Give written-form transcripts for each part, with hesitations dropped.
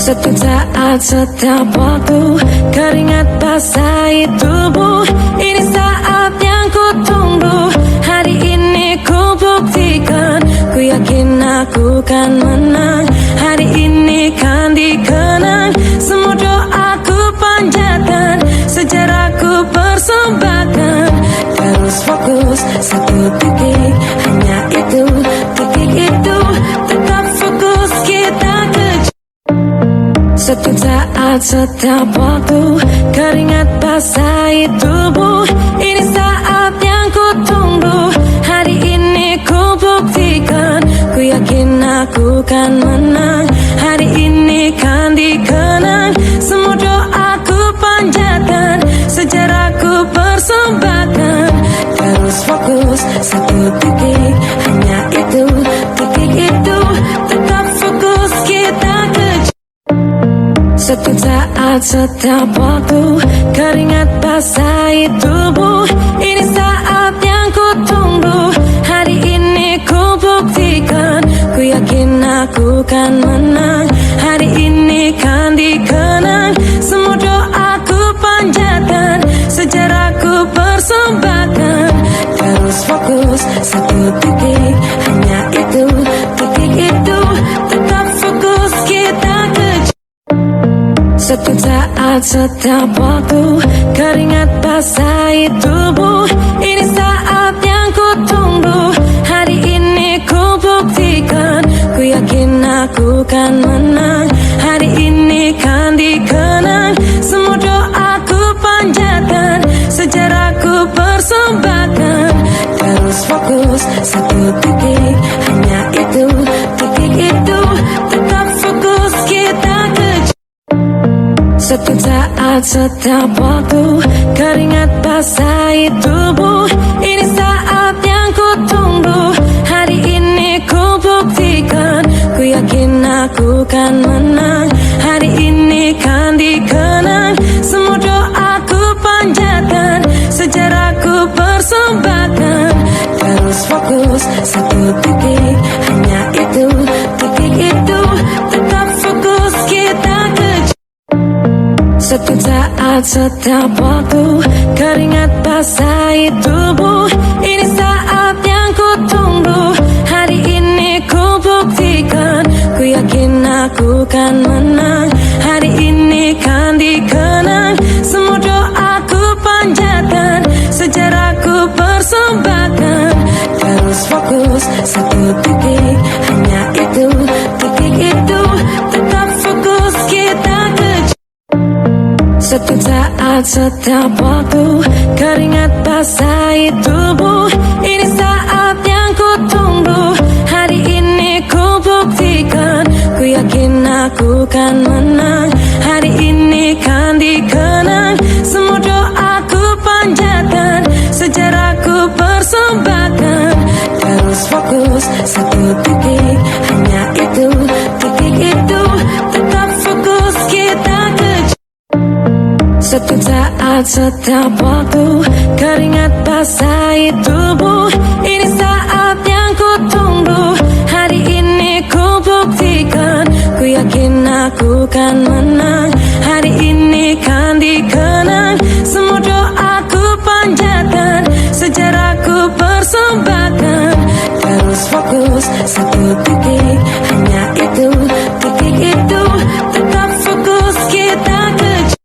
Setiap saat, setiap waktu, keringat basahi tubuh. Ini saat yang ku tunggu. Hari ini ku buktikan, ku yakin aku kan menang. Hari ini kan dikenang, semua doaku panjatkan, sejarahku persembahkan. Terus fokus, satu titik, hanya itu, titik itu. Tetap fokus, kita kejar. Setiap saat, setiap waktu, keringat basahi tubuh. Ini saat yang ku tunggu. Hari ini ku buktikan, ku yakin aku kan menang. Hari ini kan dikenang, semua doaku panjatkan, sejarahku persembahkan. Terus fokus, satu titik, hanya itu, titik itu. Tetap fokus, kita kejar. Setiap saat, setiap waktu, keringat basahi tubuh. Ini saat yang ku tunggu. Hari ini ku buktikan, ku yakin aku kan menang. Hari ini kan dikenang, semua doaku panjatkan, sejarahku persembahkan. Terus fokus, satu titik, hanya itu, titik itu. Tetap fokus, kita kejar. Setiap saat, setiap waktu, keringat basahi tubuh. Ini saat yang ku tunggu. Hari ini ku buktikan, ku yakin aku kan menang. Hari ini kan dikenang, semua doaku panjatkan, sejarahku persembahkan. Terus fokus, satu titik, hanya itu, titik itu. Tetap fokus, kita kejar. Setiap saat, setiap waktu, keringat basahi tubuh. Ini saat yang ku tunggu. Hari ini ku buktikan, ku yakin aku kan menang. Hari ini kan dikenang, semua doaku panjatkan, sejarahku persembahkan. Terus fokus, satu titik, hanya itu, titik itu. Tetap fokus, kita kejar. Setiap saat, setiap waktu, keringat basahi tubuh. Ini saat yang ku tunggu. Hari ini ku buktikan, ku yakin aku kan menang. Hari ini kan dikenang, semua doaku panjatkan, sejarahku persembahkan. Terus fokus, satu titik, hanya itu, titik itu. Tetap fokus, kita kejar. Setiap saat, setiap waktu, keringat basahi tubuh. Ini saat yang ku tunggu. Hari ini ku buktikan, ku yakin aku kan menang. Hari ini kan dikenang, semua doaku panjatkan, sejarahku persembahkan. Terus fokus, satu titik, hanya itu, titik itu. Tetap fokus, kita kejar. Setiap saat, setiap waktu, keringat basahi tubuh. Ini saat yang ku tunggu. Hari ini ku buktikan, ku yakin aku kan menang. Hari ini kan dikenang, semua doaku panjatkan, sejarahku persembahkan. Terus fokus, satu titik, hanya itu, titik itu. Tetap fokus, kita kejar.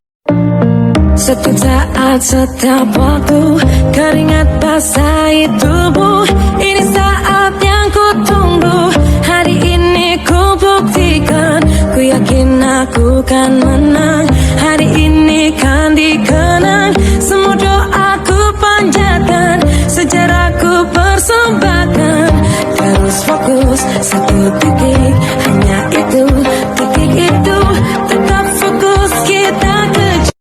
Setiap saat, setiap waktu, keringat basahi tubuh. Ini saat yang ku tunggu. Hari ini ku buktikan, ku yakin aku kan menang. Hari ini kan dikenang, semua doaku panjatkan, sejarahku persembahkan. Terus fokus, satu titik, hanya itu, titik itu. Tetap fokus, kita kejar.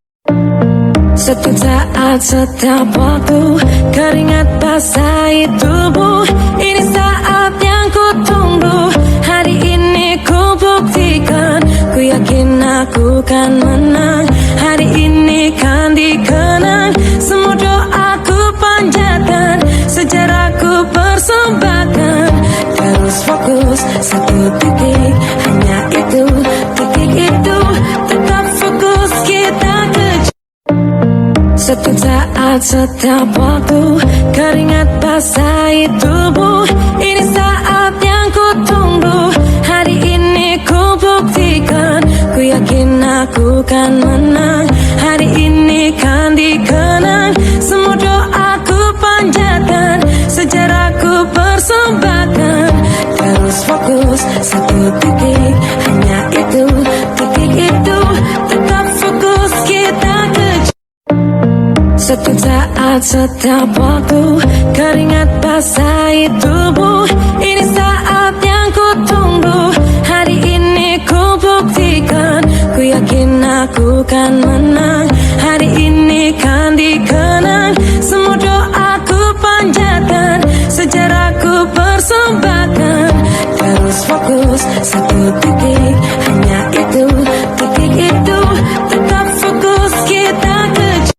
Setiap saat, setiap waktu, keringat basahi tubuh. Ini saat yang ku tunggu. Hari ini ku buktikan, ku yakin aku kan menang. Hari ini kan dikenang, semua doaku panjatkan, sejarahku persembahkan. Terus fokus, satu titik, hanya itu, titik itu. saat setiap waktu keringat basahi tubuh. Ini saat yang ku tunggu. Hari ini ku buktikan, ku yakin aku kan menang. Hari ini kan dikenang, semua doaku panjatkan, sejarahku persembahkan. Terus fokus satu titik, hanya itu, titik itu. Tetap fokus kita kejar. Setiap saat, setiap waktu keringat basahi tubuh. Ini saat yang ku tunggu. Hari ini ku buktikan, ku yakin aku kan menang. Hari ini kan dikenang, semua doaku panjatkan, sejarahku persembahkan. Terus fokus satu titik, hanya itu, titik itu. Tetap fokus kita kejar.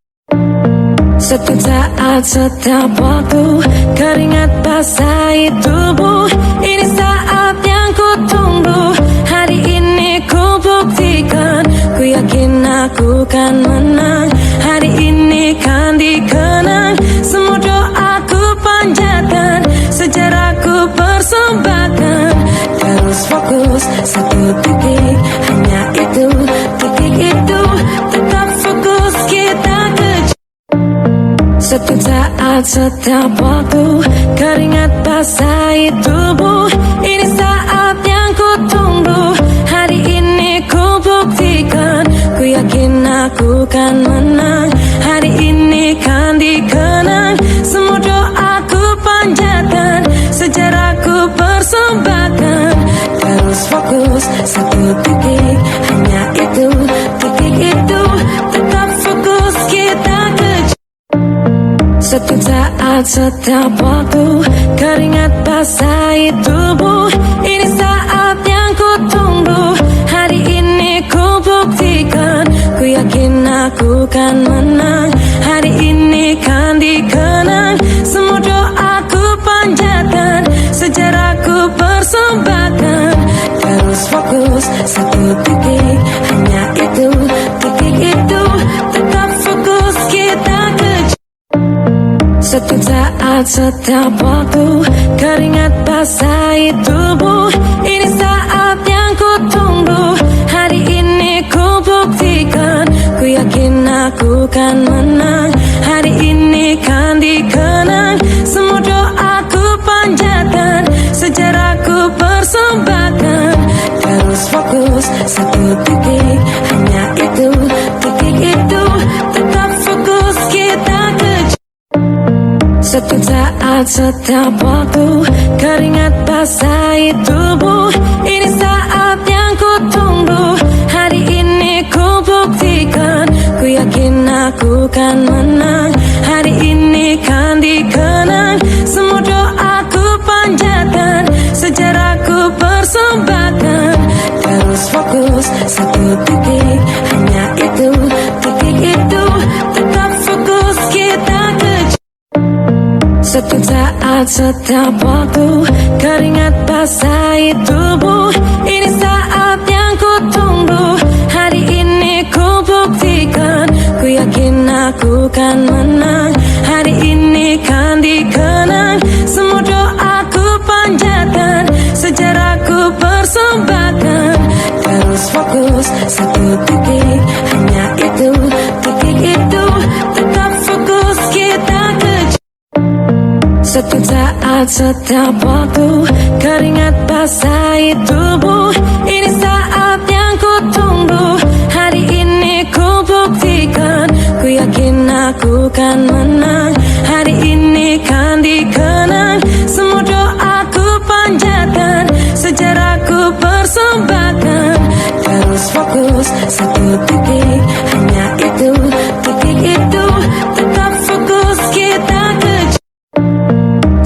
Setiap saat, setiap waktu keringat basahi tubuh. Ini saat yang ku tunggu. Hari ini ku buktikan, ku yakin aku kan menang. Hari ini kan dikenang, semua doaku panjatkan, sejarahku persembahkan. Terus fokus satu titik, hanya itu, titik itu. Tetap fokus kita kejar. Setiap saat, setiap waktu keringat basahi tubuh. Ini saat yang ku tunggu. Hari ini ku buktikan, ku yakin aku kan menang. Hari ini kan dikenang, semua doaku panjatkan, sejarahku persembahkan. Terus fokus satu titik, hanya itu, titik itu. Tetap fokus kita kejar. Setiap saat, setiap waktu keringat basahi tubuh. Ini saat yang ku tunggu. Hari ini ku buktikan, ku yakin aku kan menang. Hari ini kan dikenang, semua doaku panjatkan, sejarahku persembahkan. Terus fokus satu titik, hanya itu, titik itu. Tetap fokus kita kejar. Setiap saat, setiap waktu keringat basahi tubuh. Ini saat yang ku tunggu. Hari ini ku buktikan, ku yakin aku kan menang. Hari ini kan dikenang, semua doaku panjatkan, sejarahku persembahkan. Terus fokus satu titik, hanya itu, titik itu. Tetap fokus kita kejar. Setiap saat, setiap waktu keringat basahi tubuh. Ini saat yang ku tunggu. Hari ini ku buktikan, ku yakin aku kan menang. Hari ini kan dikenang, semua doaku panjatkan, sejarahku persembahkan. Terus fokus satu titik, hanya itu, titik itu. Tetap fokus kita kejar. Setiap saat, setiap waktu keringat basahi tubuh. Ini saat yang ku tunggu. Hari ini ku buktikan, ku yakin aku kan menang. Hari ini kan dikenang, semua doaku panjatkan, sejarahku persembahkan. Terus fokus satu titik, hanya itu, titik itu. Tetap fokus kita kejar. Setiap saat, setiap waktu keringat basahi tubuh. Ini saat yang ku tunggu. Hari ini ku buktikan, ku yakin aku kan menang. Hari ini kan dikenang, semua doaku panjatkan, sejarahku persembahkan. Terus fokus satu titik, hanya itu, titik itu. Tetap fokus kita kejar.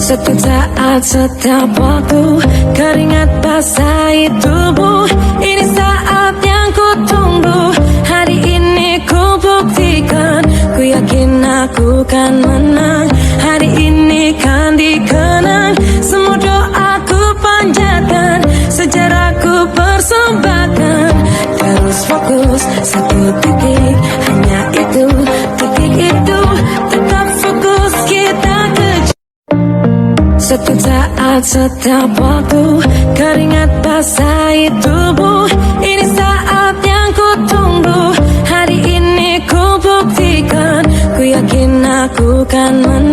Setiap saat, setiap waktu keringat basahi tubuh. Ini saat yang ku tunggu. Hari ini ku buktikan, ku yakin aku kan menang. Hari ini kan dikenang, semua doaku panjatkan, sejarahku persembahkan. Terus fokus satu titik, hanya itu, titik itu. Tetap Setiap saat, setiap waktu, keringat basahi tubuh. Ini saat yang ku tunggu. Hari ini ku buktikan, ku yakin aku kan menang.